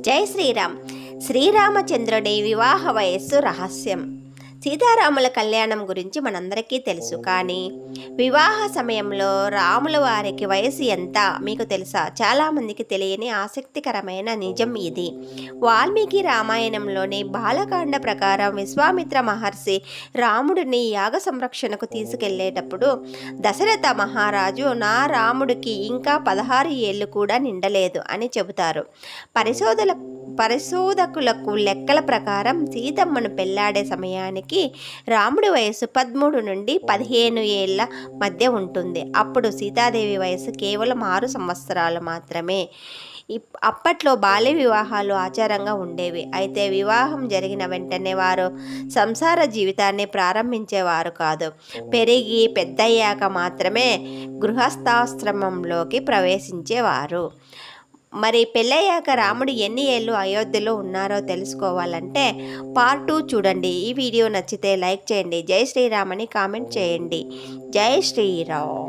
జై శ్రీరామ్. శ్రీరామచంద్రుడి వివాహ వయస్సు రహస్యం. సీతారాముల కళ్యాణం గురించి మనందరికీ తెలుసు. కానీ వివాహ సమయంలో రాముల వారికి వయసు ఎంత మీకు తెలుసా? చాలామందికి తెలియని ఆసక్తికరమైన నిజం ఇది. వాల్మీకి రామాయణంలోని బాలకాండ ప్రకారం విశ్వామిత్ర మహర్షి రాముడిని యాగ సంరక్షణకు తీసుకెళ్లేటప్పుడు దశరథ మహారాజు నా రాముడికి ఇంకా 16 ఏళ్ళు కూడా నిండలేదు అని చెబుతారు. పరిశోధకులకు లెక్కల ప్రకారం సీతమ్మను పెళ్లాడే సమయానికి రాముడి వయసు 13 నుండి 15 ఏళ్ల మధ్య ఉంటుంది. అప్పుడు సీతాదేవి వయసు కేవలం 6 సంవత్సరాలు మాత్రమే. అప్పట్లో బాల్య వివాహాలు ఆచారంగా ఉండేవి. అయితే వివాహం జరిగిన వెంటనే వారు సంసార జీవితాన్ని ప్రారంభించేవారు కాదు. పెరిగి పెద్దయ్యాక మాత్రమే గృహస్థాశ్రమంలోకి ప్రవేశించేవారు. మరి పెళ్ళయ్యాక రాముడు ఎన్ని ఏళ్ళు అయోధ్యలో ఉన్నారో తెలుసుకోవాలంటే పార్ట్ 2 చూడండి. ఈ వీడియో నచ్చితే లైక్ చేయండి. జై శ్రీరామ్ అని కామెంట్ చేయండి. జై శ్రీరామ్.